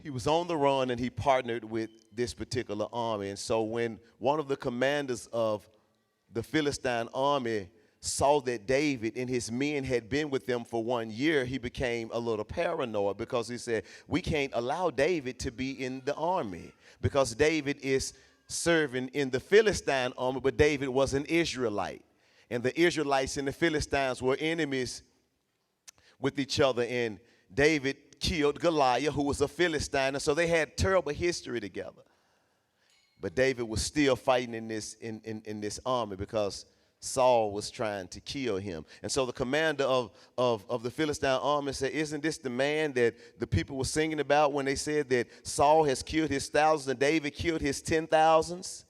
he was on the run and he partnered with this particular army. And so when one of the commanders of the Philistine army saw that David and his men had been with them for 1 year, he became a little paranoid because he said, we can't allow David to be in the army because David is serving in the Philistine army, but David was an Israelite. And the Israelites and the Philistines were enemies with each other. And David killed Goliath, who was a Philistine. And so they had terrible history together. But David was still fighting in this army because Saul was trying to kill him. And so the commander of the Philistine army said, isn't this the man that the people were singing about when they said that Saul has killed his thousands and David killed his 10,000s?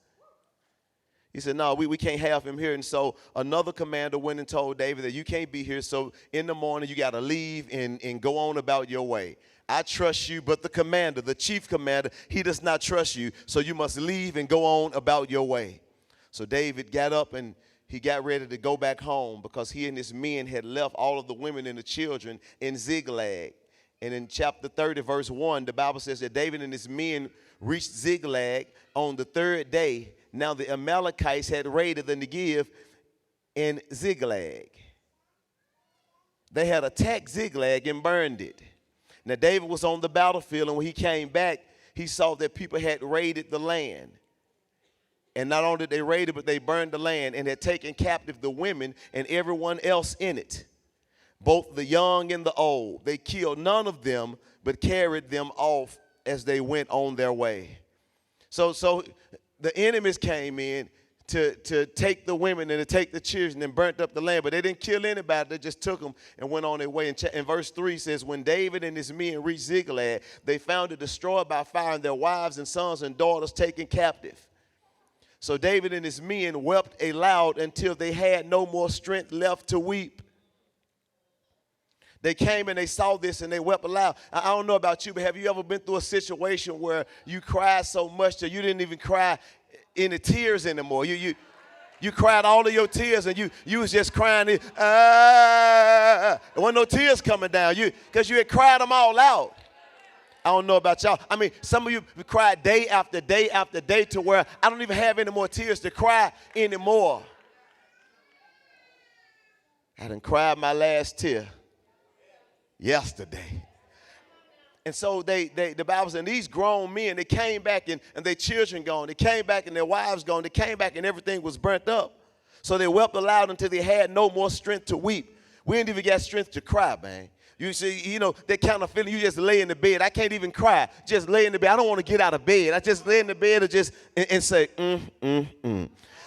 He said, no, we can't have him here. And so another commander went and told David that you can't be here. So in the morning, you got to leave and go on about your way. I trust you, but the commander, the chief commander, he does not trust you. So you must leave and go on about your way. So David got up and he got ready to go back home because he and his men had left all of the women and the children in Ziklag. And in chapter 30, verse 1, the Bible says that David and his men reached Ziklag on the third day. Now the Amalekites had raided the Negev in Ziklag. They had attacked Ziklag and burned it. Now David was on the battlefield, and when he came back, he saw that people had raided the land. And not only did they raid it, but they burned the land and had taken captive the women and everyone else in it, both the young and the old. They killed none of them, but carried them off as they went on their way. So the enemies came in to take the women and to take the children and burnt up the land. But they didn't kill anybody. They just took them and went on their way. And verse 3 says, when David and his men reached Ziklag, they found it destroyed by fire and their wives and sons and daughters taken captive. So David and his men wept aloud until they had no more strength left to weep. They came and they saw this and they wept aloud. I don't know about you, but have you ever been through a situation where you cried so much that you didn't even cry any tears anymore? You cried all of your tears and you was just crying. There wasn't no tears coming down because you had cried them all out. I don't know about y'all. I mean, some of you cried day after day after day to where I don't even have any more tears to cry anymore. I done cried my last tear yesterday. And so the Bible said these grown men, they came back and their children gone. They came back and their wives gone. They came back and everything was burnt up. So they wept aloud until they had no more strength to weep. We didn't even get strength to cry, man. You see, that kind of feeling, you just lay in the bed. I can't even cry. Just lay in the bed. I don't want to get out of bed. I just lay in the bed and say,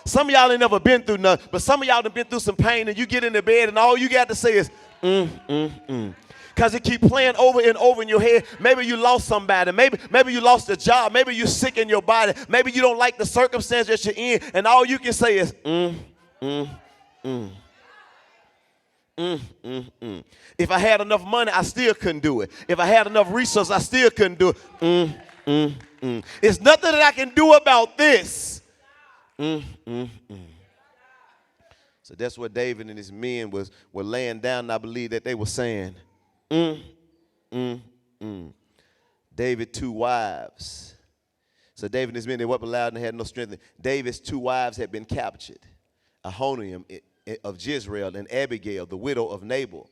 Some of y'all ain't never been through nothing, but some of y'all have been through some pain, and you get in the bed and all you got to say is, Because it keep playing over and over in your head. Maybe you lost somebody. Maybe you lost a job. Maybe you're sick in your body. Maybe you don't like the circumstance that you're in, and all you can say is, If I had enough money, I still couldn't do it. If I had enough resources, I still couldn't do it. It's nothing that I can do about this. So that's what David and his men were laying down, and I believe that they were saying, David, 2 wives. So David and his men, they wept aloud and had no strength. David's 2 wives had been captured. Ahinoam of Jezreel and Abigail, the widow of Nabal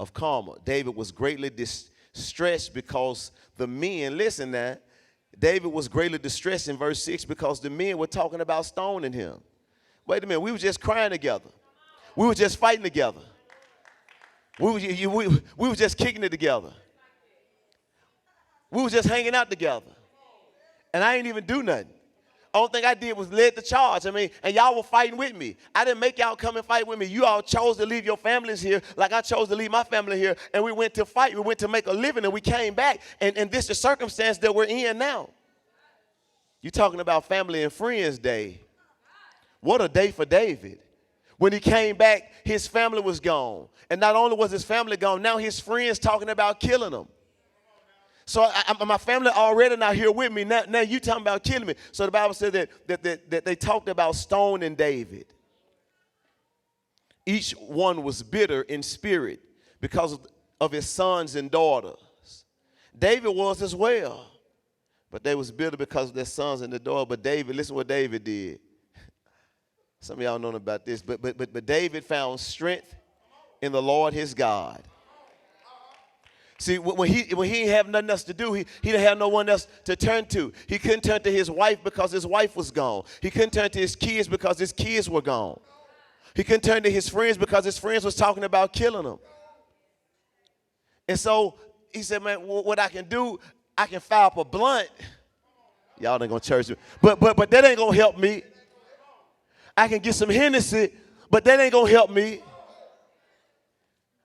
of Carmel. David was greatly distressed because the men, listen now, David was greatly distressed in verse 6 because the men were talking about stoning him. Wait a minute, we were just crying together. We were just fighting together. We were just kicking it together. We were just hanging out together. And I ain't even do nothing. Only thing I did was led the charge. And y'all were fighting with me. I didn't make y'all come and fight with me. You all chose to leave your families here like I chose to leave my family here. And we went to fight. We went to make a living, and we came back. And this is the circumstance that we're in now. You're talking about family and friends day. What a day for David. When he came back, his family was gone. And not only was his family gone, now his friends talking about killing him. So my family already not here with me. Now you talking about killing me. So the Bible said that they talked about stoning David. Each one was bitter in spirit because of his sons and daughters. David was as well. But they was bitter because of their sons in the door. But David, listen what David did. Some of y'all know about this. But David found strength in the Lord his God. See, when he didn't have nothing else to do, he didn't have no one else to turn to. He couldn't turn to his wife because his wife was gone. He couldn't turn to his kids because his kids were gone. He couldn't turn to his friends because his friends was talking about killing him. And so he said, man, what I can do, I can fire up a blunt. Y'all ain't gonna church me. But that ain't gonna help me. I can get some Hennessy, but that ain't gonna help me.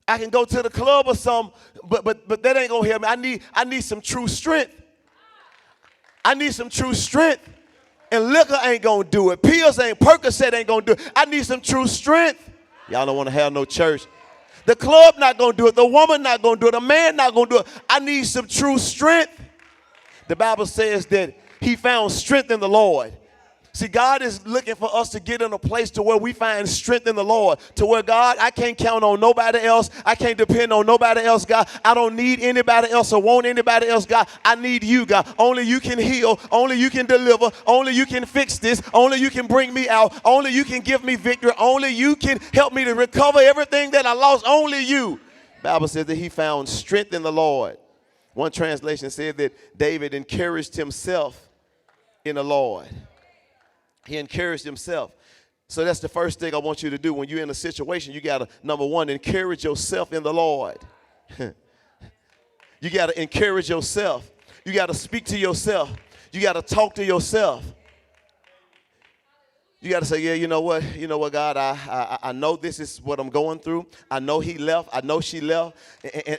I can go to the club or something, but that ain't gonna help me. I need some true strength. I need some true strength. And liquor ain't gonna do it. Pills ain't, Percocet ain't gonna do it. I need some true strength. Y'all don't want to have no church. The club not gonna do it. The woman not gonna do it. The man not gonna do it. I need some true strength. The Bible says that he found strength in the Lord. See, God is looking for us to get in a place to where we find strength in the Lord. To where, God, I can't count on nobody else. I can't depend on nobody else, God. I don't need anybody else or want anybody else, God. I need you, God. Only you can heal. Only you can deliver. Only you can fix this. Only you can bring me out. Only you can give me victory. Only you can help me to recover everything that I lost. Only you. The Bible says that he found strength in the Lord. One translation said that David encouraged himself in the Lord. He encouraged himself. So that's the first thing I want you to do when you're in a situation. You got to, number one, encourage yourself in the Lord. You got to encourage yourself. You got to speak to yourself. You got to talk to yourself. You got to say, yeah, you know what, God, I know this is what I'm going through. I know he left. I know she left.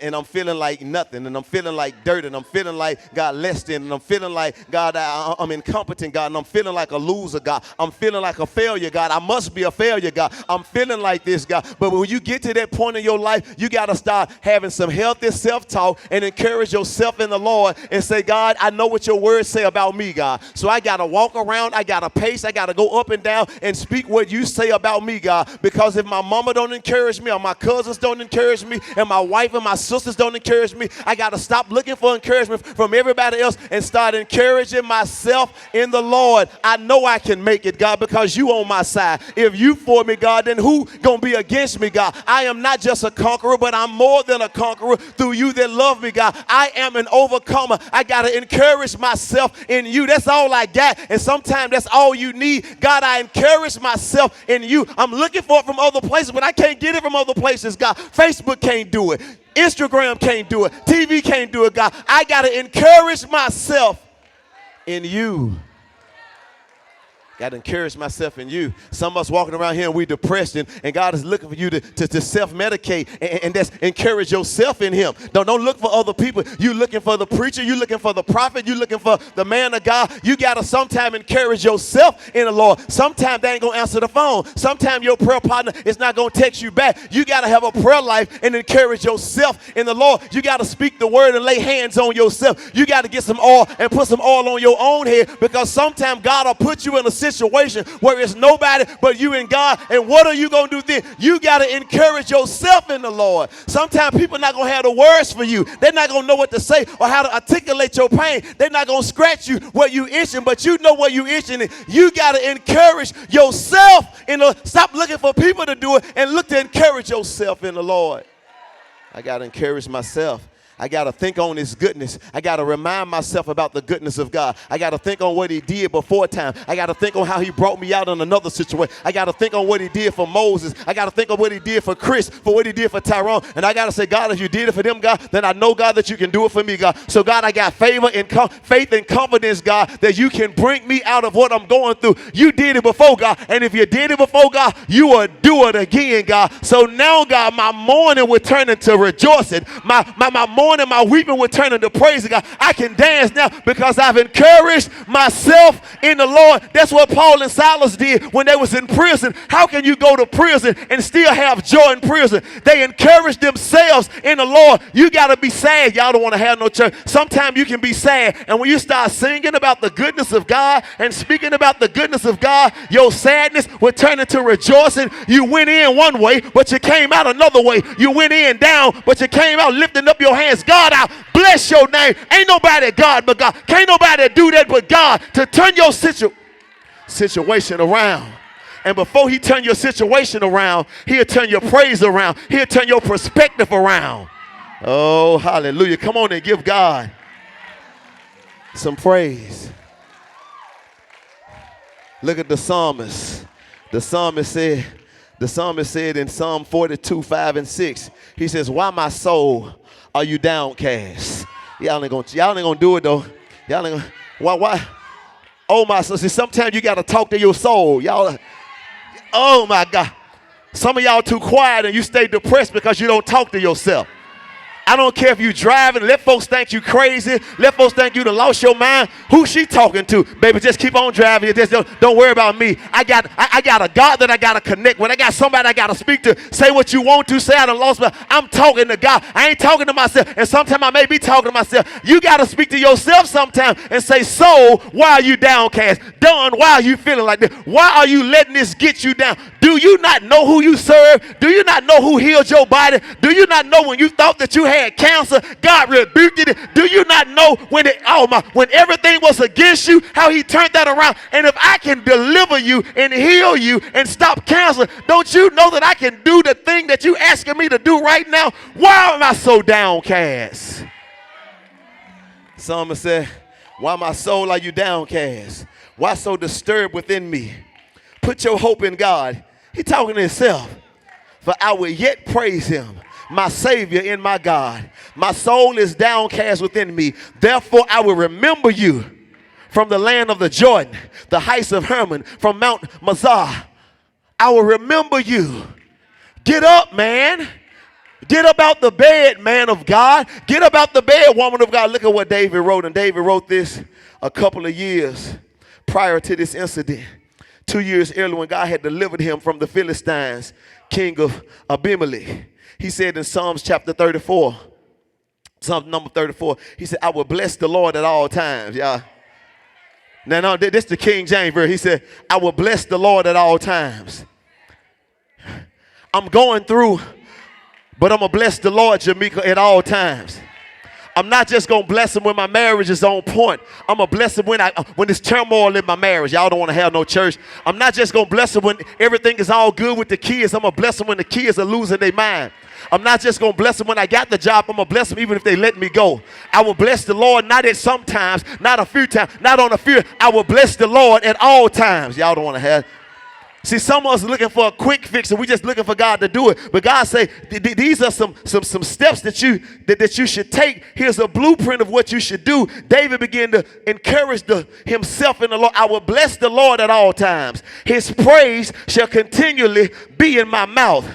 And I'm feeling like nothing. And I'm feeling like dirt. And I'm feeling like, God, less than. And I'm feeling like, God, I'm incompetent, God. And I'm feeling like a loser, God. I'm feeling like a failure, God. I must be a failure, God. I'm feeling like this, God. But when you get to that point in your life, you got to start having some healthy self-talk and encourage yourself in the Lord and say, God, I know what your words say about me, God. So I got to walk around. I got to pace. I got to go up and down and speak what you say about me, God. Because if my mama don't encourage me, or my cousins don't encourage me, and my wife and my sisters don't encourage me, I got to stop looking for encouragement from everybody else and start encouraging myself in the Lord. I know I can make it, God, because you on my side. If you for me, God, then who gonna be against me, God? I am not just a conqueror, but I'm more than a conqueror through you that love me, God. I am an overcomer. I got to encourage myself in you. That's all I got. And sometimes that's all you need. God, I encourage myself in you. I'm looking for it from other places, but I can't get it from other places, God. Facebook can't do it. Instagram can't do it. TV can't do it, God. I got to encourage myself in you. Got to encourage myself in you. Some of us walking around here and we depressed, and God is looking for you to self-medicate and that's encourage yourself in him. Don't look for other people. You looking for the preacher. You looking for the prophet. You looking for the man of God. You got to sometime encourage yourself in the Lord. Sometimes they ain't going to answer the phone. Sometimes your prayer partner is not going to text you back. You got to have a prayer life and encourage yourself in the Lord. You got to speak the word and lay hands on yourself. You got to get some oil and put some oil on your own head, because sometimes God will put you in a situation where it's nobody but you and God. And what are you going to do then? You got to encourage yourself in the Lord. Sometimes people are not going to have the words for you. They're not going to know what to say or how to articulate your pain. They're not going to scratch you where you itching, but you know where you itching. And you got to encourage yourself in the, stop looking for people to do it and look to encourage yourself in the Lord. I got to encourage myself. I got to think on his goodness. I got to remind myself about the goodness of God. I got to think on what he did before time. I got to think on how he brought me out in another situation. I got to think on what he did for Moses. I got to think on what he did for Chris, for what he did for Tyrone. And I got to say, God, if you did it for them, God, then I know, God, that you can do it for me, God. So, God, I got favor and faith and confidence, God, that you can bring me out of what I'm going through. You did it before, God. And if you did it before, God, you will do it again, God. So now, God, my mourning will turn into rejoicing. My mourning, my weeping will turn into praise, God. I can dance now because I've encouraged myself in the Lord. That's what Paul and Silas did when they was in prison. How can you go to prison and still have joy in prison? They encouraged themselves in the Lord. You got to be sad. Y'all don't want to have no church. Sometimes you can be sad, and when you start singing about the goodness of God and speaking about the goodness of God, your sadness will turn into rejoicing. You went in one way, but you came out another way. You went in down, but you came out lifting up your hands hands. God, I bless your name. Ain't nobody God but God. Can't nobody do that but God to turn your situation around. And before he turn your situation around, he'll turn your praise around. He'll turn your perspective around. Oh, hallelujah. Come on and give God some praise. Look at the psalmist. The psalmist said in Psalm 42, 5 and 6, he says, why my soul are you downcast? Y'all ain't gonna do it though. Y'all ain't gonna, why? Oh my soul. See, sometimes you gotta talk to your soul. Y'all, oh my God. Some of y'all too quiet and you stay depressed because you don't talk to yourself. I don't care if you driving, let folks think you crazy, let folks think you done lost your mind. Who's she talking to? Baby, just keep on driving. Just don't worry about me. I got a God that I got to connect with. I got somebody I got to speak to. Say what you want to. Say I done lost my, I'm talking to God. I ain't talking to myself. And sometimes I may be talking to myself. You got to speak to yourself sometime and say, soul, why are you downcast? Dawn, why are you feeling like this? Why are you letting this get you down? Do you not know who you serve? Do you not know who healed your body? Do you not know when you thought that you had cancer, God rebuked it? Do you not know when when everything was against you, how he turned that around? And if I can deliver you and heal you and stop cancer, don't you know that I can do the thing that you asking me to do right now? Why am I so downcast? Psalmist said, why my soul are you downcast? Why so disturbed within me? Put your hope in God. He talking to himself. For I will yet praise him, my Savior and my God. My soul is downcast within me. Therefore, I will remember you from the land of the Jordan, the heights of Hermon, from Mount Mizar. I will remember you. Get up, man. Get up out the bed, man of God. Get up out the bed, woman of God. Look at what David wrote. And David wrote this a couple of years prior to this incident. 2 years earlier when God had delivered him from the Philistines, king of Abimelech. He said in Psalms chapter 34, Psalm number 34, he said, I will bless the Lord at all times, y'all. No, this is the King James version. He said, I will bless the Lord at all times. I'm going through, but I'm going to bless the Lord, Jamaica, at all times. I'm not just going to bless him when my marriage is on point. I'm going to bless him when there's turmoil in my marriage. Y'all don't want to have no church. I'm not just going to bless him when everything is all good with the kids. I'm going to bless him when the kids are losing their mind. I'm not just going to bless him when I got the job. I'm going to bless him even if they let me go. I will bless the Lord not at sometimes, not a few times, not on a few. I will bless the Lord at all times. Y'all don't want to have. See, some of us are looking for a quick fix and we just looking for God to do it. But God say, these are some steps that you should take. Here's a blueprint of what you should do. David began to encourage himself in the Lord. I will bless the Lord at all times. His praise shall continually be in my mouth.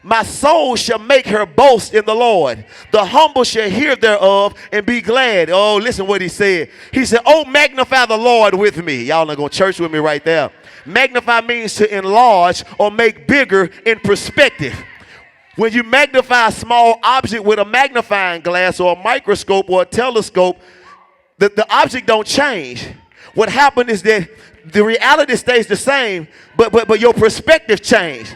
My soul shall make her boast in the Lord. The humble shall hear thereof and be glad. Oh, listen what he said. He said, oh, magnify the Lord with me. Y'all not going to church with me right there. Magnify means to enlarge or make bigger in perspective. When you magnify a small object with a magnifying glass or a microscope or a telescope, the object don't change. What happened is that the reality stays the same, but your perspective changed.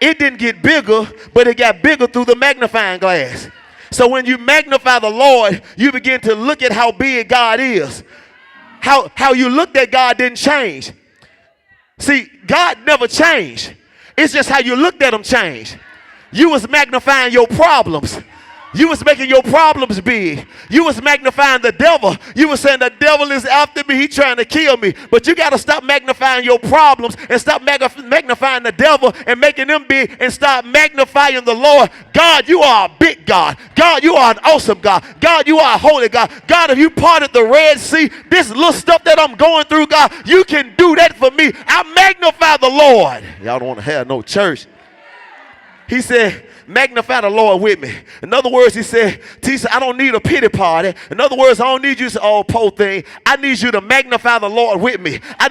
It didn't get bigger, but it got bigger through the magnifying glass. So when you magnify the Lord, you begin to look at how big God is. How you looked at God didn't change. See, God never changed. It's just how you looked at him changed. You was magnifying your problems. You was making your problems big. You was magnifying the devil. You was saying the devil is after me. He's trying to kill me. But you got to stop magnifying your problems and stop magnifying the devil and making them big and start magnifying the Lord. God, you are a big God. God, you are an awesome God. God, you are a holy God. God, if you parted the Red Sea, this little stuff that I'm going through, God, you can do that for me. I magnify the Lord. Y'all don't want to have no church. He said, magnify the Lord with me. In other words, he said, Tisa, I don't need a pity party. In other words, I don't need you to say, oh, poor thing. I need you to magnify the Lord with me. I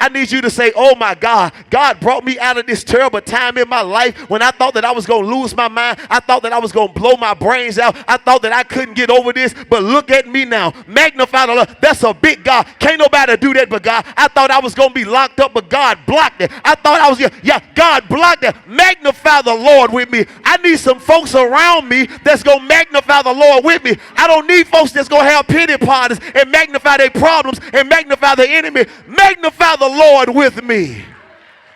need you to say, oh my God, God brought me out of this terrible time in my life when I thought that I was going to lose my mind. I thought that I was going to blow my brains out. I thought that I couldn't get over this, but look at me now. Magnify the Lord. That's a big God. Can't nobody do that but God. I thought I was going to be locked up, but God blocked it. I thought I was, God blocked it. Magnify the Lord with me. I need some folks around me that's going to magnify the Lord with me. I don't need folks that's going to have pity parties and magnify their problems and magnify the enemy. Magnify the Lord with me.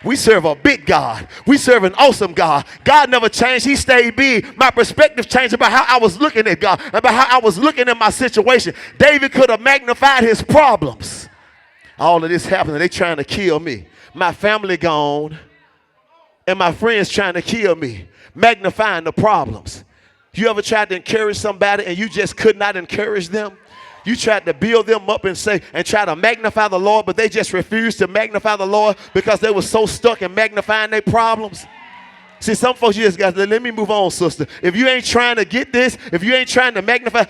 We serve a big God. We serve an awesome God. God never changed. He stayed big. My perspective changed about how I was looking at God, about how I was looking at my situation. David could have magnified his problems. All of this happening. They trying to kill me. My family gone. And my friends trying to kill me. Magnifying the problems. You ever tried to encourage somebody and you just could not encourage them? You tried to build them up and try to magnify the Lord, but they just refused to magnify the Lord because they were so stuck in magnifying their problems. See, some folks, you just got to let me move on, sister. If you ain't trying to get this, if you ain't trying to magnify,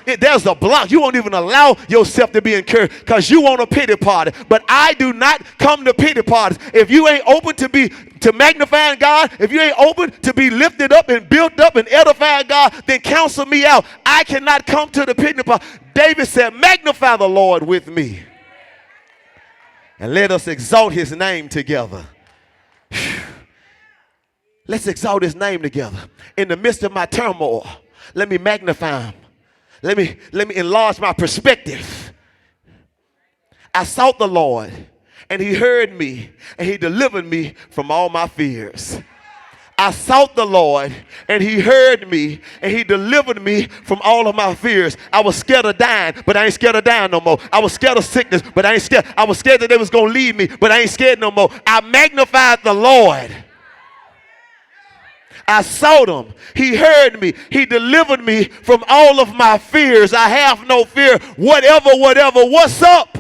there's a block. You won't even allow yourself to be encouraged because you want a pity party. But I do not come to pity parties. If you ain't open to magnifying God, if you ain't open to be lifted up and built up and edifying God, then counsel me out. I cannot come to the pity party. David said, magnify the Lord with me. And let us exalt his name together. Let's exalt his name together. In the midst of my turmoil, let me magnify him. Let me enlarge my perspective. I sought the Lord, and he heard me, and he delivered me from all my fears. I sought the Lord, and he heard me, and he delivered me from all of my fears. I was scared of dying, but I ain't scared of dying no more. I was scared of sickness, but I ain't scared. I was scared that they was going to leave me, but I ain't scared no more. I magnified the Lord. I sought him. He heard me. He delivered me from all of my fears. I have no fear. Whatever, what's up?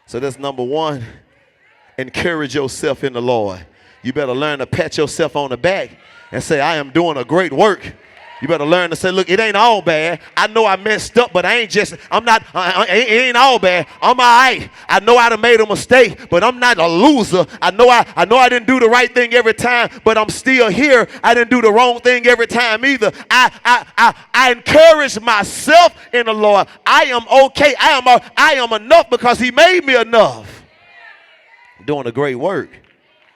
So that's number one. Encourage yourself in the Lord. You better learn to pat yourself on the back and say, I am doing a great work. You better learn to say, look, it ain't all bad. I know I messed up, but it ain't all bad. I'm all right. I know I done made a mistake, but I'm not a loser. I know I didn't do the right thing every time, but I'm still here. I didn't do the wrong thing every time either. I encourage myself in the Lord. I am okay. I am enough because he made me enough. Doing a great work.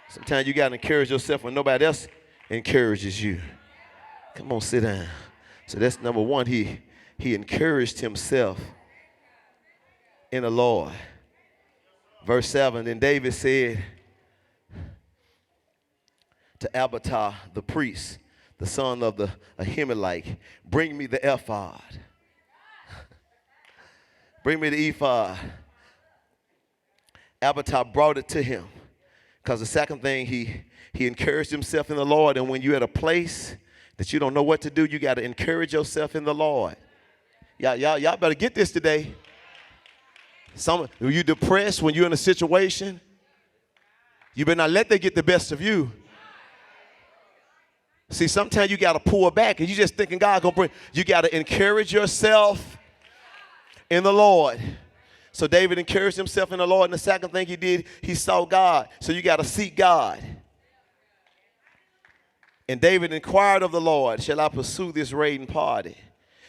Sometimes you got to encourage yourself when nobody else encourages you. Come on, sit down. So that's number one. He encouraged himself in the Lord. Verse 7, then David said to Abiathar the priest, the son of the Ahimelech, bring me the ephod. Bring me the ephod. Abiathar brought it to him. Because the second thing, he encouraged himself in the Lord. And when you're at a place that you don't know what to do, you got to encourage yourself in the Lord. Y'all better get this today. Are you depressed when you're in a situation? You better not let them get the best of you. See, sometimes you got to pull back and you just thinking God going to bring. You got to encourage yourself in the Lord. So David encouraged himself in the Lord. And the second thing he did, he sought God. So you got to seek God. And David inquired of the Lord, shall I pursue this raiding party?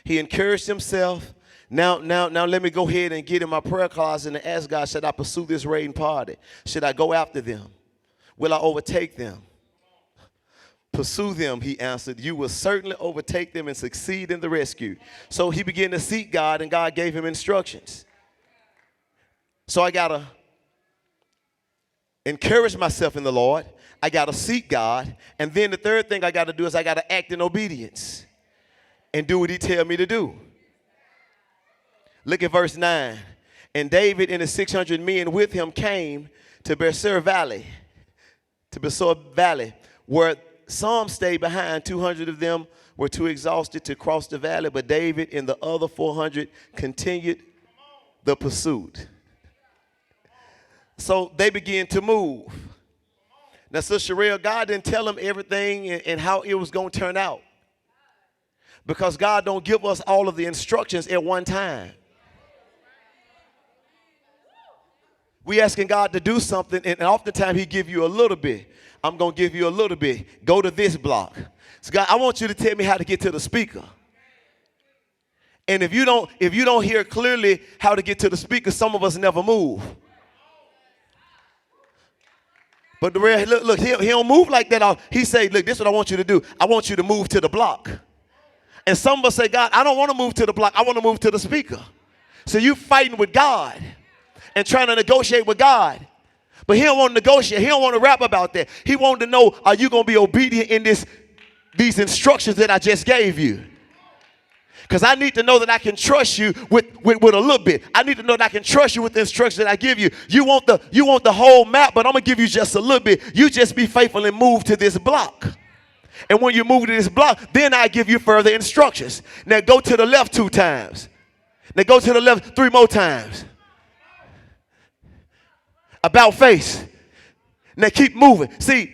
He encouraged himself. Now let me go ahead and get in my prayer closet and ask God, should I pursue this raiding party? Should I go after them? Will I overtake them? Pursue them, he answered. You will certainly overtake them and succeed in the rescue. So he began to seek God, and God gave him instructions. So I got to encourage myself in the Lord. I got to seek God. And then the third thing I got to do is I got to act in obedience and do what he tell me to do. Look at verse 9. And David and his 600 men with him came to Besor Valley, where some stayed behind. 200 of them were too exhausted to cross the valley, but David and the other 400 continued the pursuit. So they began to move. Now, Sister Sherelle, God didn't tell them everything and how it was going to turn out, because God don't give us all of the instructions at one time. We asking God to do something, and oftentimes he give you a little bit. I'm going to give you a little bit. Go to this block. So God, I want you to tell me how to get to the speaker. And if you don't hear clearly how to get to the speaker, some of us never move. But the real, look, he don't move like that. He say, look, this is what I want you to do. I want you to move to the block. And some of us say, God, I don't want to move to the block. I want to move to the speaker. So you fighting with God and trying to negotiate with God. But he don't want to negotiate. He don't want to rap about that. He wanted to know, are you going to be obedient in these instructions that I just gave you? Because I need to know that I can trust you with a little bit. I need to know that I can trust you with the instructions that I give you. You want the whole map, but I'm going to give you just a little bit. You just be faithful and move to this block. And when you move to this block, then I give you further instructions. Now go to the left 2 times. Now go to the left 3 more times. About face. Now keep moving. See,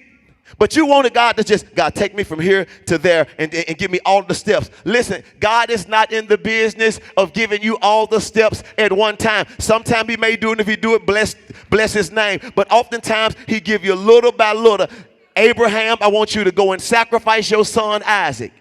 but you wanted God to just, God, take me from here to there and give me all the steps. Listen, God is not in the business of giving you all the steps at one time. Sometimes he may do it. If he do it, bless his name. But oftentimes he give you little by little. Abraham, I want you to go and sacrifice your son Isaac.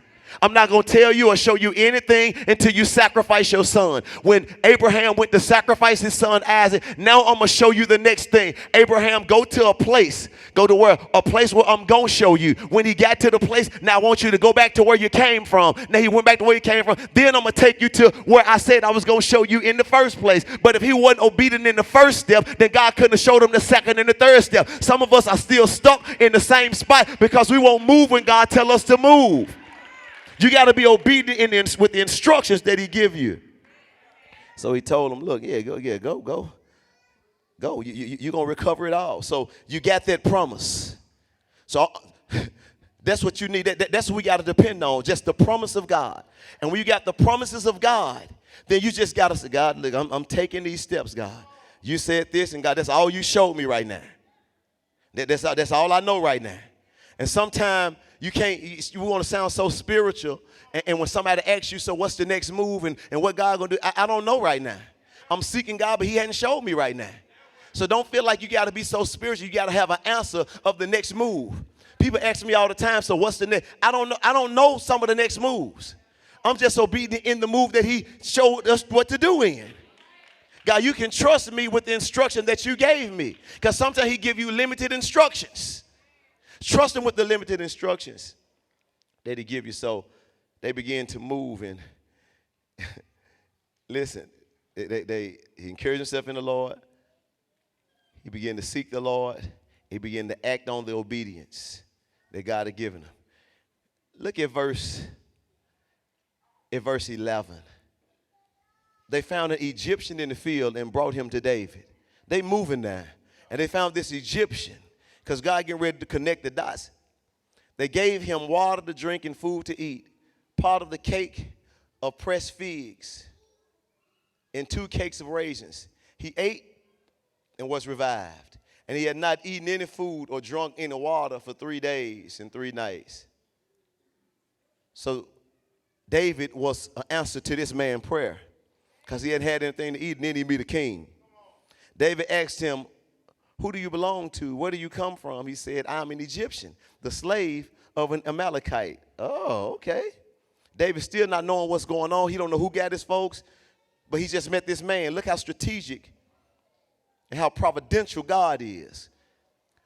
I'm not going to tell you or show you anything until you sacrifice your son. When Abraham went to sacrifice his son Isaac, now I'm going to show you the next thing. Abraham, go to a place. Go to where? A place where I'm going to show you. When he got to the place, now I want you to go back to where you came from. Now he went back to where he came from. Then I'm going to take you to where I said I was going to show you in the first place. But if he wasn't obedient in the first step, then God couldn't have showed him the second and the third step. Some of us are still stuck in the same spot because we won't move when God tells us to move. You got to be obedient with the instructions that he give you. So he told him, look, go. You're going to recover it all. So you got that promise. So that's what you need. That's what we got to depend on, just the promise of God. And when you got the promises of God, then you just got to say, God, look, I'm taking these steps, God. You said this, and God, that's all you showed me right now. That's all I know right now. And sometimes you want to sound so spiritual, and when somebody asks you, so what's the next move and what God going to do? I don't know right now. I'm seeking God, but he hadn't showed me right now. So don't feel like you got to be so spiritual. You got to have an answer of the next move. People ask me all the time, so what's the next? I don't know some of the next moves. I'm just obedient in the move that he showed us what to do in. God, you can trust me with the instruction that you gave me, because sometimes he give you limited instructions. Trust him with the limited instructions that he give you. So they begin to move, and listen, he encouraged himself in the Lord. He began to seek the Lord. He began to act on the obedience that God had given him. Look at verse 11. They found an Egyptian in the field and brought him to David. They moving now, and they found this Egyptian. Because God getting ready to connect the dots. They gave him water to drink and food to eat, part of the cake of pressed figs, and 2 cakes of raisins. He ate and was revived. And he had not eaten any food or drunk any water for 3 days and 3 nights. So David was an answer to this man's prayer, because he hadn't had anything to eat, and then he'd be the king. David asked him, who do you belong to? Where do you come from? He said, I'm an Egyptian, the slave of an Amalekite. Oh, okay. David still not knowing what's going on. He don't know who got his folks, but he just met this man. Look how strategic and how providential God is.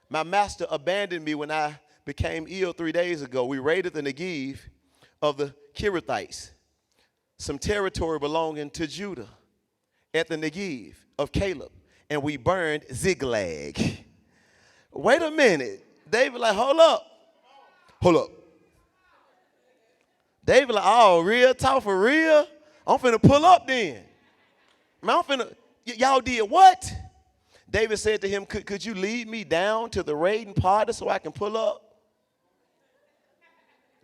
My master abandoned me when I became ill 3 days ago. We raided the Negev of the Kerethites, some territory belonging to Judah, at the Negev of Caleb. And we burned Ziklag. Wait a minute. David like, hold up. David like, oh, real talk for real? I'm finna pull up then. Man, y'all did what? David said to him, could you lead me down to the raiding party so I can pull up?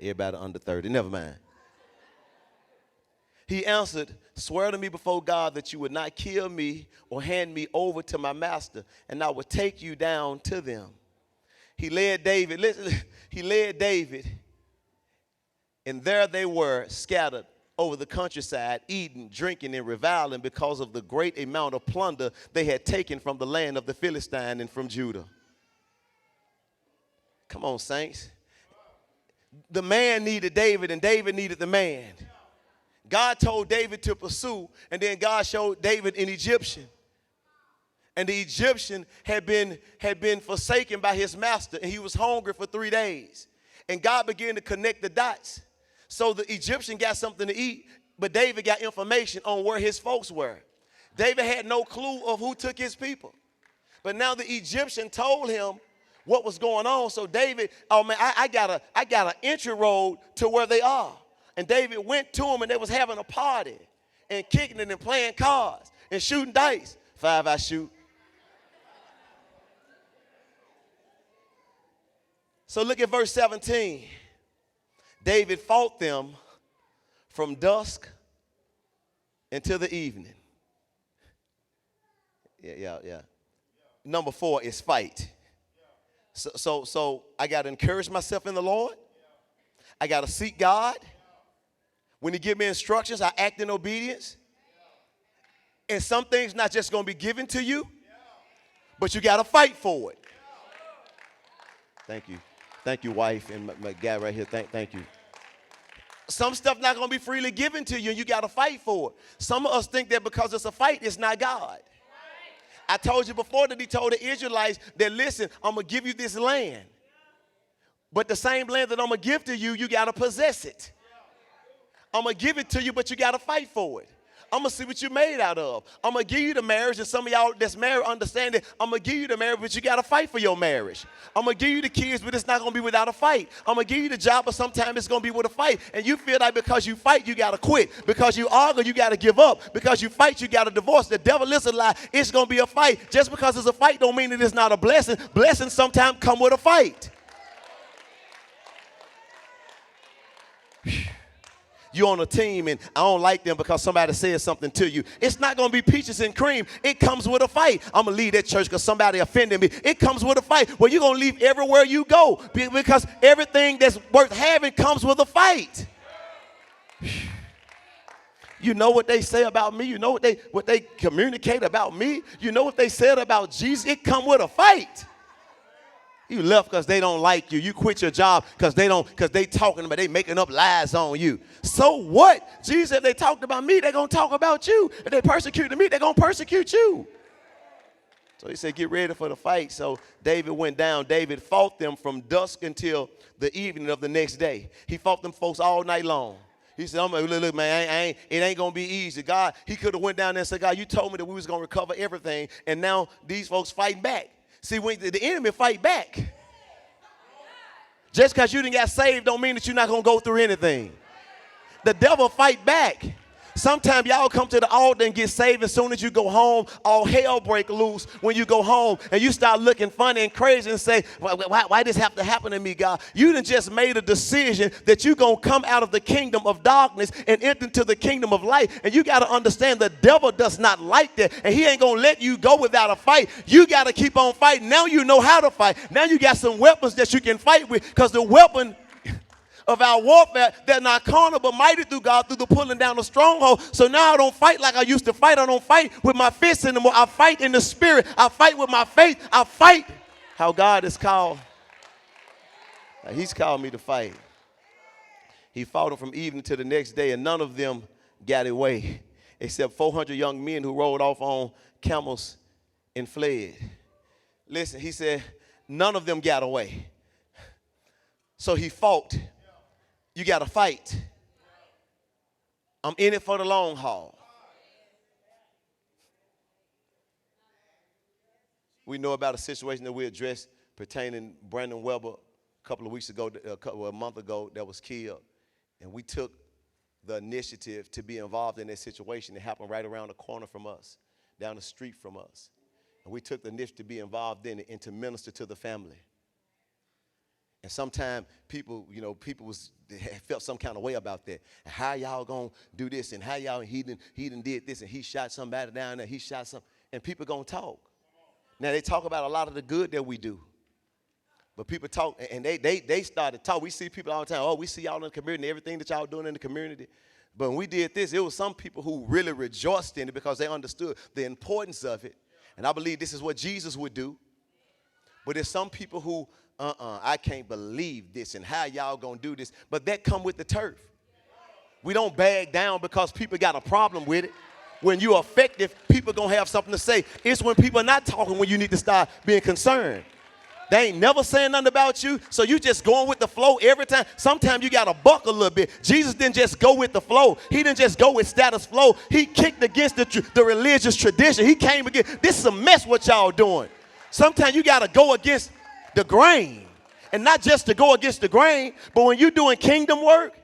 Everybody under 30, never mind. He answered, swear to me before God that you would not kill me or hand me over to my master, and I would take you down to them. He led David, and there they were scattered over the countryside, eating, drinking, and reviling because of the great amount of plunder they had taken from the land of the Philistine and from Judah. Come on, saints. The man needed David, and David needed the man. God told David to pursue, and then God showed David an Egyptian. And the Egyptian had been forsaken by his master, and he was hungry for 3 days. And God began to connect the dots. So the Egyptian got something to eat, but David got information on where his folks were. David had no clue of who took his people. But now the Egyptian told him what was going on. So David, oh man, I got an entry road to where they are. And David went to them, and they was having a party and kicking it and playing cards and shooting dice. 5 I shoot. So look at verse 17. David fought them from dusk until the evening. Yeah. Number 4 is fight. So I got to encourage myself in the Lord. I got to seek God. When he give me instructions, I act in obedience. And some things not just going to be given to you, but you got to fight for it. Thank you. Thank you, wife, and my guy right here. Thank you. Some stuff not going to be freely given to you, and you got to fight for it. Some of us think that because it's a fight, it's not God. I told you before that he told the Israelites that, listen, I'm going to give you this land. But the same land that I'm going to give to you, you got to possess it. I'm going to give it to you, but you got to fight for it. I'm going to see what you're made out of. I'm going to give you the marriage, and some of y'all that's married understand it. I'm going to give you the marriage, but you got to fight for your marriage. I'm going to give you the kids, but it's not going to be without a fight. I'm going to give you the job, but sometimes it's going to be with a fight. And you feel like because you fight, you got to quit. Because you argue, you got to give up. Because you fight, you got to divorce. The devil is a lie. It's going to be a fight. Just because it's a fight don't mean that it's not a blessing. Blessings sometimes come with a fight. You're on a team and I don't like them because somebody said something to you. It's not going to be peaches and cream. It comes with a fight. I'm going to leave that church because somebody offended me. It comes with a fight. Well, you're going to leave everywhere you go because everything that's worth having comes with a fight. You know what they say about me. You know what they communicate about me. You know what they said about Jesus. It comes with a fight. You left because they don't like you. You quit your job because they talking about, they making up lies on you. So what? Jesus, if they talked about me, they're going to talk about you. If they persecuted me, they're going to persecute you. So he said, get ready for the fight. So David went down. David fought them from dusk until the evening of the next day. He fought them folks all night long. He said, look, man, it ain't going to be easy. God, he could have went down there and said, God, you told me that we was going to recover everything, and now these folks fight back. See, when the enemy fight back. Just because you didn't get saved don't mean that you're not going to go through anything. The devil fight back. Sometimes y'all come to the altar and get saved. As soon as you go home, all hell break loose when you go home. And you start looking funny and crazy and say, why this have to happen to me, God? You done just made a decision that you're going to come out of the kingdom of darkness and enter into the kingdom of light. And you got to understand the devil does not like that. And he ain't going to let you go without a fight. You got to keep on fighting. Now you know how to fight. Now you got some weapons that you can fight with, because the weapon of our warfare, they're not carnal, but mighty through God, through the pulling down the stronghold. So now I don't fight like I used to fight. I don't fight with my fists anymore. I fight in the spirit. I fight with my faith. I fight how God is called. He's called me to fight. He fought them from evening to the next day, and none of them got away, except 400 young men who rode off on camels and fled. Listen, he said, none of them got away. So he fought. You got to fight. I'm in it for the long haul. We know about a situation that we addressed pertaining Brandon Weber a couple of weeks ago, a month ago, that was killed. And we took the initiative to be involved in that situation. It happened right around the corner from us, down the street from us. And we took the initiative to be involved in it and to minister to the family. And sometimes people felt some kind of way about that. And how y'all gonna do this? And how y'all he done did this, and he shot somebody down there. He shot some, and people gonna talk. Now they talk about a lot of the good that we do, but people talk, and they started talk. We see people all the time. Oh, we see y'all in the community, everything that y'all doing in the community. But when we did this, it was some people who really rejoiced in it because they understood the importance of it. And I believe this is what Jesus would do. But there's some people who, I can't believe this, and how y'all gonna do this? But that come with the turf. We don't bag down because people got a problem with it. When you're effective, people going to have something to say. It's when people are not talking when you need to start being concerned. They ain't never saying nothing about you, so you just going with the flow every time. Sometimes you got to buck a little bit. Jesus didn't just go with the flow. He didn't just go with status flow. He kicked against the religious tradition. He came against, this is a mess what y'all doing. Sometimes you got to go against the grain. And not just to go against the grain, but when you're doing kingdom work,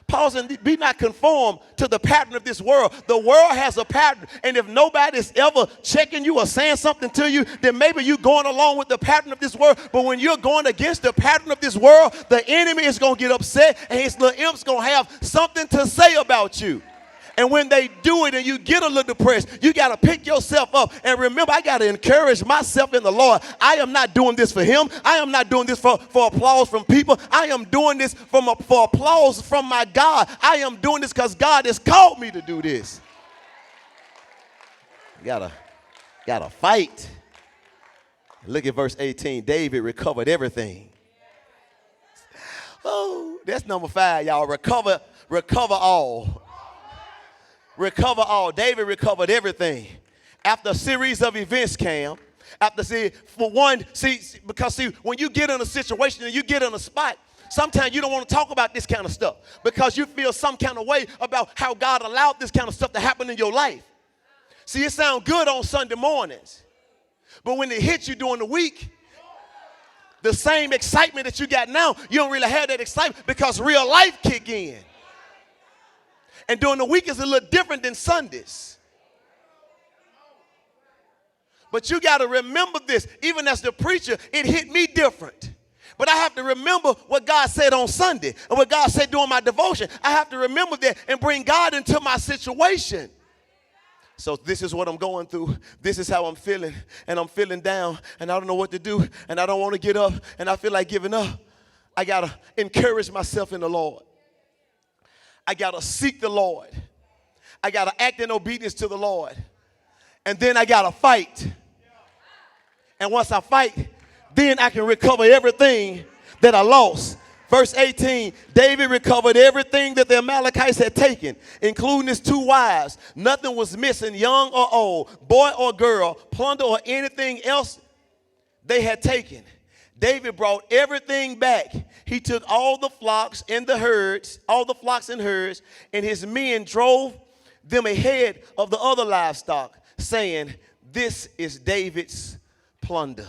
Paul said, be not conformed to the pattern of this world. The world has a pattern. And if nobody's ever checking you or saying something to you, then maybe you're going along with the pattern of this world. But when you're going against the pattern of this world, the enemy is going to get upset and his little imp's going to have something to say about you. And when they do it and you get a little depressed, you got to pick yourself up. And remember, I got to encourage myself in the Lord. I am not doing this for him. I am not doing this for applause from people. I am doing this for applause from my God. I am doing this because God has called me to do this. You gotta fight. Look at verse 18. David recovered everything. Oh, that's number 5, y'all. Recover all. Recover all. David recovered everything. After a series of events came, because when you get in a situation and you get in a spot, sometimes you don't want to talk about this kind of stuff because you feel some kind of way about how God allowed this kind of stuff to happen in your life. See, it sounds good on Sunday mornings, but when it hits you during the week, the same excitement that you got now, you don't really have that excitement because real life kick in. And during the week is a little different than Sundays. But you got to remember this. Even as the preacher, it hit me different. But I have to remember what God said on Sunday and what God said during my devotion. I have to remember that and bring God into my situation. So this is what I'm going through. This is how I'm feeling. And I'm feeling down. And I don't know what to do. And I don't want to get up. And I feel like giving up. I got to encourage myself in the Lord. I got to seek the Lord. I got to act in obedience to the Lord. And then I got to fight. And once I fight, then I can recover everything that I lost. Verse 18, David recovered everything that the Amalekites had taken, including his 2 wives. Nothing was missing, young or old, boy or girl, plunder or anything else they had taken. David brought everything back. He took all the flocks and the herds, and his men drove them ahead of the other livestock, saying, this is David's plunder.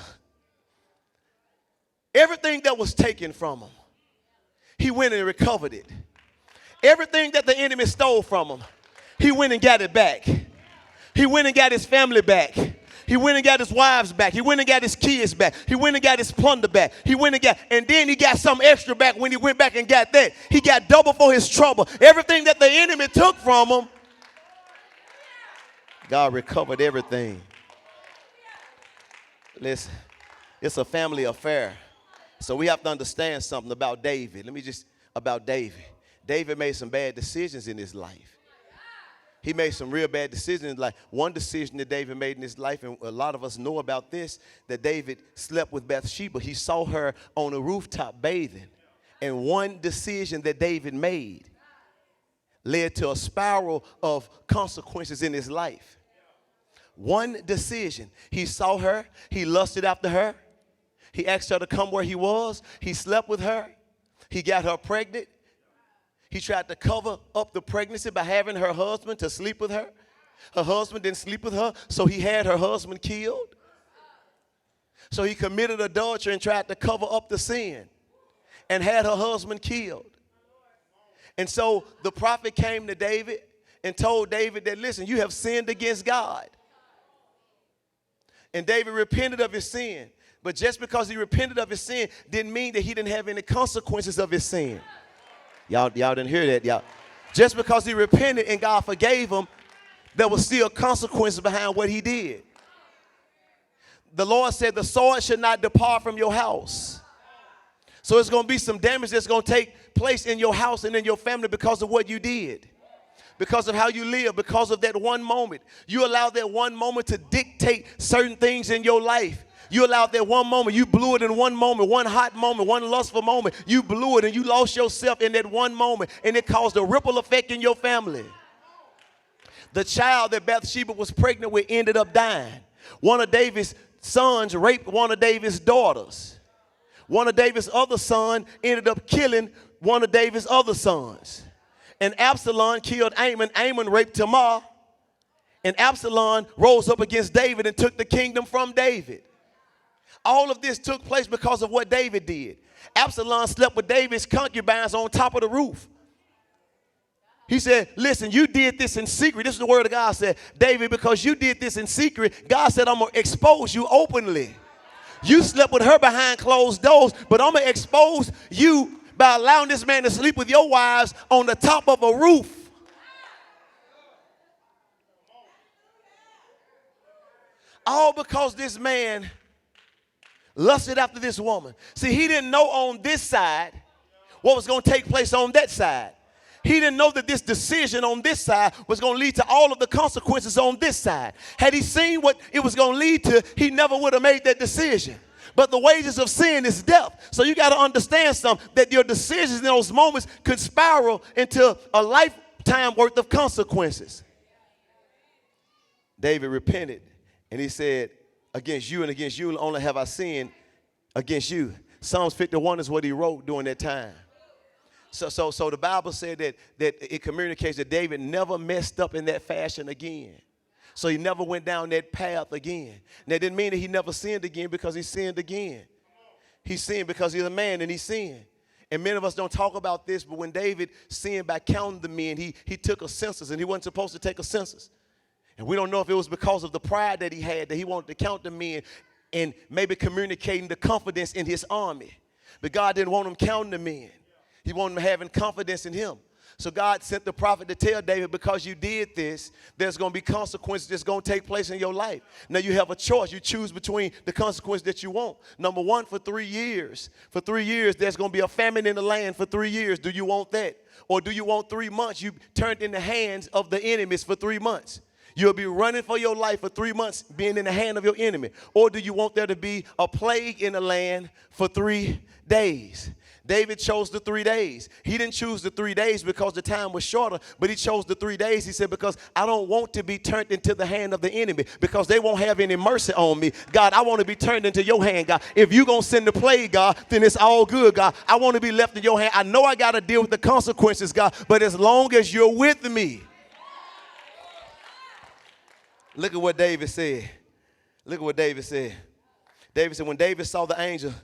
Everything that was taken from him, he went and recovered it. Everything that the enemy stole from him, he went and got it back. He went and got his family back. He went and got his wives back. He went and got his kids back. He went and got his plunder back. And then he got some extra back when he went back and got that. He got double for his trouble. Everything that the enemy took from him, God recovered everything. Listen, it's a family affair. So we have to understand something about David. About David. David made some bad decisions in his life. He made some real bad decisions. Like one decision that David made in his life, and a lot of us know about this, that David slept with Bathsheba. He saw her on a rooftop bathing. And one decision that David made led to a spiral of consequences in his life. One decision. He saw her. He lusted after her. He asked her to come where he was. He slept with her. He got her pregnant. He tried to cover up the pregnancy by having her husband to sleep with her. Her husband didn't sleep with her, so he had her husband killed. So he committed adultery and tried to cover up the sin and had her husband killed. And so the prophet came to David and told David that, listen, you have sinned against God. And David repented of his sin. But just because he repented of his sin didn't mean that he didn't have any consequences of his sin. Y'all didn't hear that, y'all. Just because he repented and God forgave him, there was still consequences behind what he did. The Lord said the sword should not depart from your house. So it's going to be some damage that's going to take place in your house and in your family because of what you did. Because of how you live, because of that one moment. You allowed that one moment to dictate certain things in your life. You allowed that one moment. You blew it in one moment, one hot moment, one lustful moment. You blew it and you lost yourself in that one moment, and it caused a ripple effect in your family. The child that Bathsheba was pregnant with ended up dying. One of David's sons raped one of David's daughters. One of David's other sons ended up killing one of David's other sons. And Absalom killed Amon. Amon raped Tamar. And Absalom rose up against David and took the kingdom from David. All of this took place because of what David did. Absalom slept with David's concubines on top of the roof. He said, listen, you did this in secret. This is the word of God said, David, because you did this in secret, God said, I'm going to expose you openly. You slept with her behind closed doors, but I'm going to expose you by allowing this man to sleep with your wives on the top of a roof. All because this man lusted after this woman. See, he didn't know on this side what was going to take place on that side. He didn't know that this decision on this side was going to lead to all of the consequences on this side. Had he seen what it was going to lead to, he never would have made that decision. But the wages of sin is death. So you got to understand something, that your decisions in those moments could spiral into a lifetime worth of consequences. David repented, and he said, against you and against you only have I sinned against you. Psalms 51 is what he wrote during that time. So the Bible said that it communicates that David never messed up in that fashion again. So he never went down that path again. And that didn't mean that he never sinned again because he sinned again. He sinned because he's a man and he sinned. And many of us don't talk about this, but when David sinned by counting the men, he took a census, and he wasn't supposed to take a census. And we don't know if it was because of the pride that he had, that he wanted to count the men and maybe communicating the confidence in his army. But God didn't want him counting the men. He wanted him having confidence in him. So God sent the prophet to tell David, because you did this, there's going to be consequences that's going to take place in your life. Now you have a choice. You choose between the consequence that you want. Number one, for 3 years. For 3 years, there's going to be a famine in the land for 3 years. Do you want that? Or do you want 3 months? You turned in the hands of the enemies for 3 months. You'll be running for your life for 3 months, being in the hand of your enemy. Or do you want there to be a plague in the land for 3 days? David chose the 3 days. He didn't choose the 3 days because the time was shorter, but he chose the 3 days. He said, because I don't want to be turned into the hand of the enemy, because they won't have any mercy on me. God, I want to be turned into your hand, God. If you're going to send the plague, God, then it's all good, God. I want to be left in your hand. I know I got to deal with the consequences, God, but as long as you're with me. Look at what David said. Look at what David said. David said, when David saw the angel,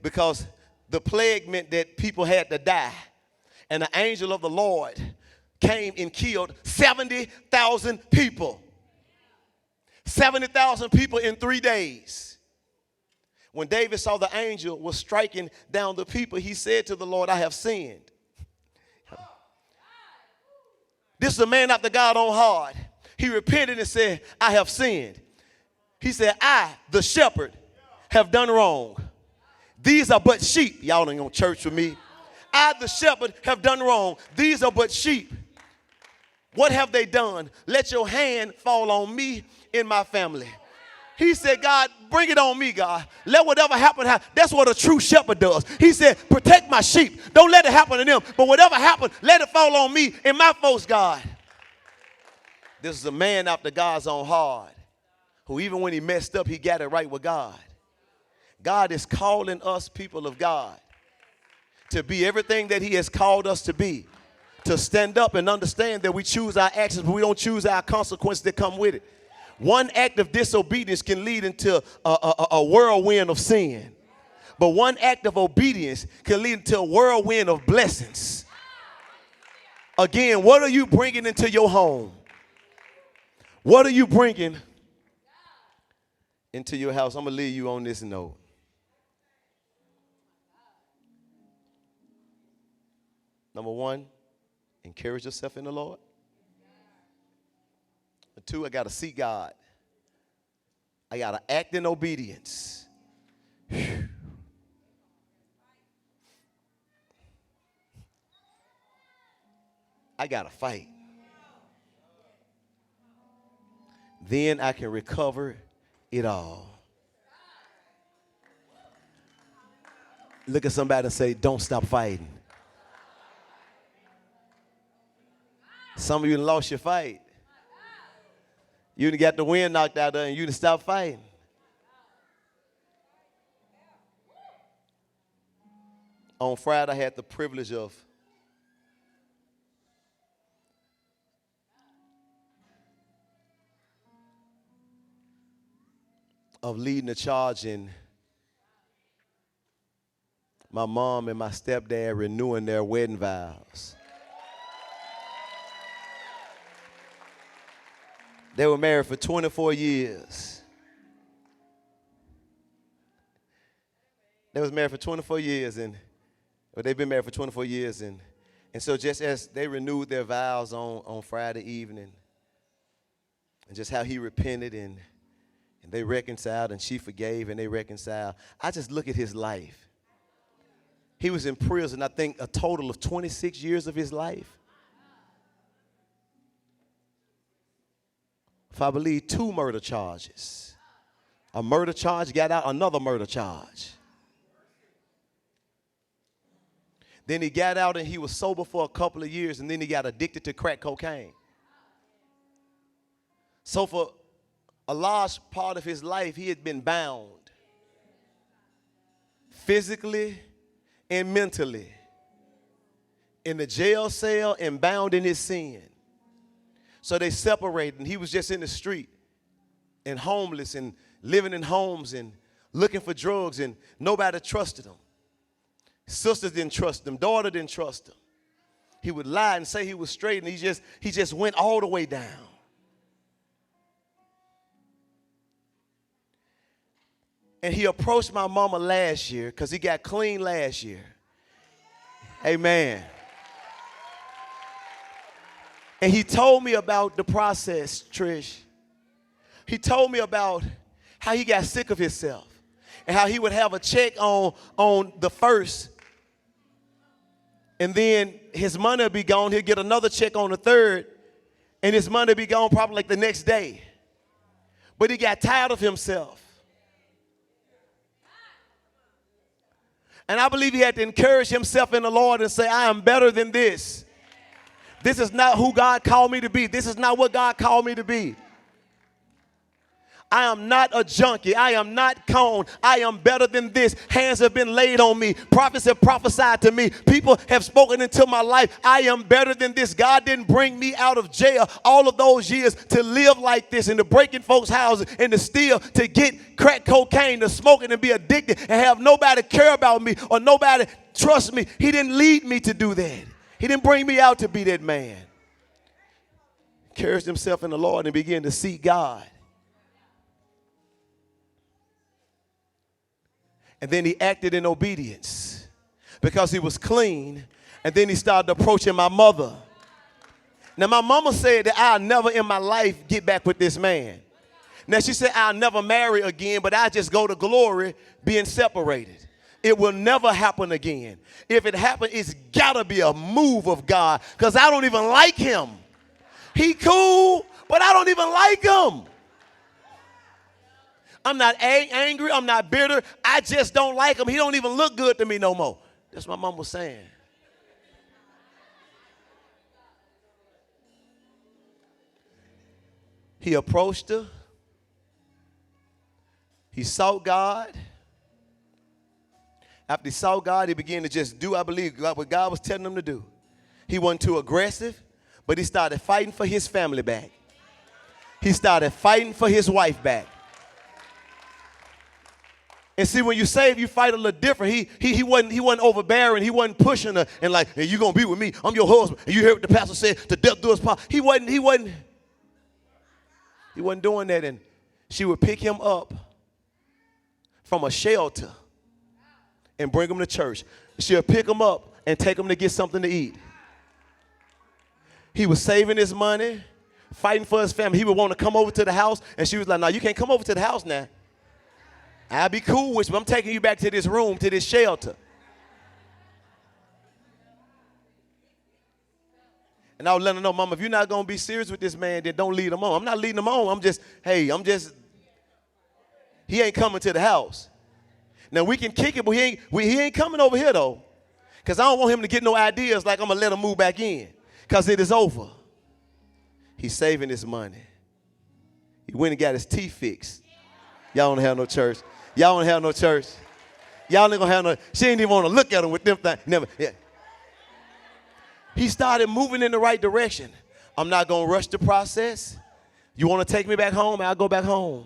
because the plague meant that people had to die. And the angel of the Lord came and killed 70,000 people. 70,000 people in 3 days. When David saw the angel was striking down the people, he said to the Lord, I have sinned. This is a man after God's own heart. He repented and said, I have sinned. He said, I, the shepherd, have done wrong. These are but sheep. Y'all ain't going to church with me. I, the shepherd, have done wrong. These are but sheep. What have they done? Let your hand fall on me and my family. He said, God, bring it on me, God. Let whatever happen. That's what a true shepherd does. He said, protect my sheep. Don't let it happen to them. But whatever happens, let it fall on me and my folks, God. This is a man after God's own heart, who even when he messed up, he got it right with God. God is calling us, people of God, to be everything that he has called us to be, to stand up and understand that we choose our actions, but we don't choose our consequences that come with it. One act of disobedience can lead into a whirlwind of sin. But one act of obedience can lead into a whirlwind of blessings. Again, what are you bringing into your home? What are you bringing into your house? I'm going to leave you on this note. Number one, encourage yourself in the Lord. Number two, I got to seek God. I got to act in obedience. I got to fight. Then I can recover it all. Look at somebody and say, don't stop fighting. Some of you done lost your fight. You done got the wind knocked out of you and you done stopped fighting. On Friday, I had the privilege of leading the charge in my mom and my stepdad renewing their wedding vows. They were married for 24 years. They was married for 24 years, and they've been married for 24 years, and so just as they renewed their vows on Friday evening, and just how he repented and they reconciled, and she forgave and they reconciled, I just look at his life. He was in prison, I think, a total of 26 years of his life. If I believe 2 murder charges. A murder charge, got out another murder charge. Then he got out and he was sober for a couple of years, and then he got addicted to crack cocaine. So for a large part of his life, he had been bound physically and mentally in the jail cell and bound in his sin. So they separated, and he was just in the street and homeless and living in homes and looking for drugs, and nobody trusted him. Sisters didn't trust him. Daughter didn't trust him. He would lie and say he was straight, and he just went all the way down. And he approached my mama last year because he got clean last year. Amen. And he told me about the process, Trish. He told me about how he got sick of himself and how he would have a check on the first, and then his money would be gone. He'll get another check on the third, and his money would be gone probably like the next day. But he got tired of himself. And I believe he had to encourage himself in the Lord and say, I am better than this. This is not who God called me to be. This is not what God called me to be. I am not a junkie. I am not coned. I am better than this. Hands have been laid on me. Prophets have prophesied to me. People have spoken into my life. I am better than this. God didn't bring me out of jail all of those years to live like this and to break in folks' houses and to steal, to get crack cocaine, to smoke it and be addicted and have nobody care about me or nobody trust me. He didn't lead me to do that. He didn't bring me out to be that man. Encouraged himself in the Lord and began to seek God. And then he acted in obedience because he was clean. And then he started approaching my mother. Now, my mama said that I'll never in my life get back with this man. Now, she said I'll never marry again, but I just go to glory being separated. It will never happen again. If it happens, it's got to be a move of God because I don't even like him. He cool, but I don't even like him. I'm not angry. I'm not bitter. I just don't like him. He don't even look good to me no more. That's what my mom was saying. He approached her. He sought God. After he saw God, he began to just do, I believe, what God was telling him to do. He wasn't too aggressive, but he started fighting for his family back. He started fighting for his wife back. And see, when you save, you fight a little different. He wasn't overbearing. He wasn't pushing her and like, hey, you're going to be with me. I'm your husband. And you hear what the pastor said, to death do us part. He wasn't doing that. And she would pick him up from a shelter and bring him to church. She'll pick him up and take him to get something to eat. He was saving his money, fighting for his family. He would want to come over to the house, and she was like, no, you can't come over to the house now. I'll be cool with you, but I'm taking you back to this room, to this shelter. And I was letting her know, Mama, if you're not going to be serious with this man, then don't lead him on. I'm not leading him on. He ain't coming to the house. Now, we can kick it, but he ain't coming over here, though. Because I don't want him to get no ideas like I'm going to let him move back in. Because it is over. He's saving his money. He went and got his teeth fixed. Y'all don't have no church. Y'all don't have no church. Y'all ain't gonna have no. She ain't even want to look at him with them things. Never. Yeah. He started moving in the right direction. I'm not gonna rush the process. You want to take me back home? I'll go back home.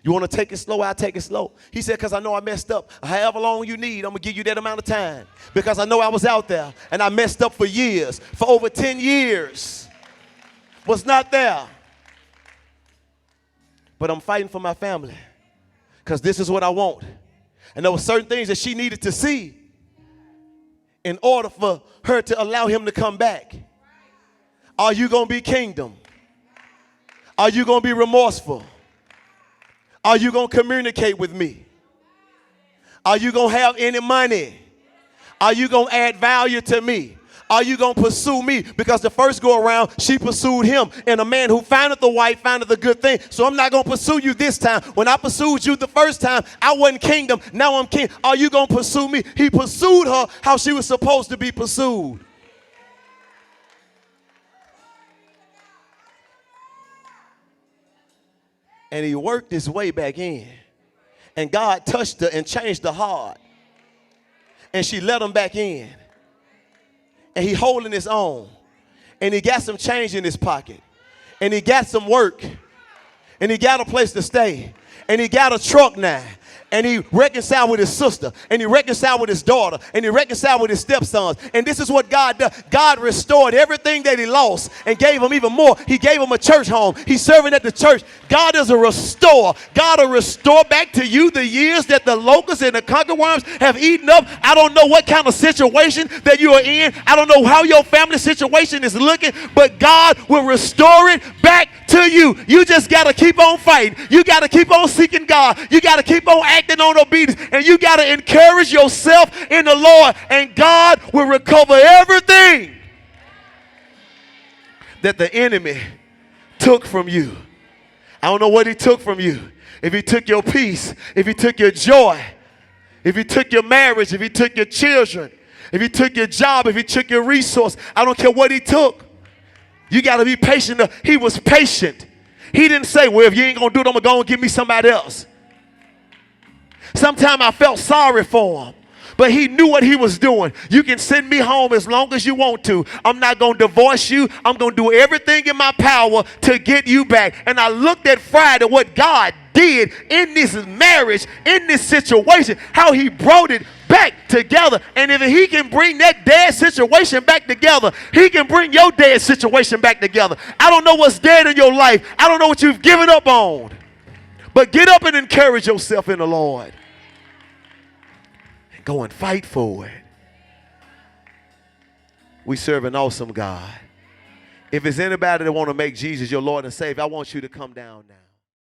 You want to take it slow? I'll take it slow. He said, because I know I messed up. However long you need, I'm going to give you that amount of time. Because I know I was out there and I messed up for years. For over 10 years. Was not there. But I'm fighting for my family. Because this is what I want. And there were certain things that she needed to see in order for her to allow him to come back. Are you going to be kingdom? Are you going to be remorseful? Are you going to communicate with me? Are you going to have any money? Are you going to add value to me? Are you going to pursue me? Because the first go around, she pursued him. And a man who findeth the wife findeth the good thing. So I'm not going to pursue you this time. When I pursued you the first time, I wasn't kingdom. Now I'm king. Are you going to pursue me? He pursued her how she was supposed to be pursued. And he worked his way back in. And God touched her and changed her heart. And she let him back in. And he holding his own. And he got some change in his pocket. And he got some work. And he got a place to stay. And he got a truck now. And he reconciled with his sister. And he reconciled with his daughter. And he reconciled with his stepsons. And this is what God does. God restored everything that he lost and gave him even more. He gave him a church home. He's serving at the church. God is a restorer. God will restore back to you the years that the locusts and the conquerworms have eaten up. I don't know what kind of situation that you are in. I don't know how your family situation is looking. But God will restore it back to you. You just got to keep on fighting. You got to keep on seeking God. You got to keep on acting on obedience. And you got to encourage yourself in the Lord. And God will recover everything that the enemy took from you. I don't know what he took from you. If he took your peace, if he took your joy, if he took your marriage, if he took your children, if he took your job, if he took your resource, I don't care what he took. You got to be patient. He was patient. He didn't say, well, if you ain't going to do it, I'm going to go and give me somebody else. Sometimes I felt sorry for him. But he knew what he was doing. You can send me home as long as you want to. I'm not going to divorce you. I'm going to do everything in my power to get you back. And I looked at Friday what God did in this marriage, in this situation, how he brought it back together. And if he can bring that dead situation back together, he can bring your dead situation back together. I don't know what's dead in your life. I don't know what you've given up on. But get up and encourage yourself in the Lord. And go and fight for it. We serve an awesome God. If there's anybody that want to make Jesus your Lord and Savior, I want you to come down now.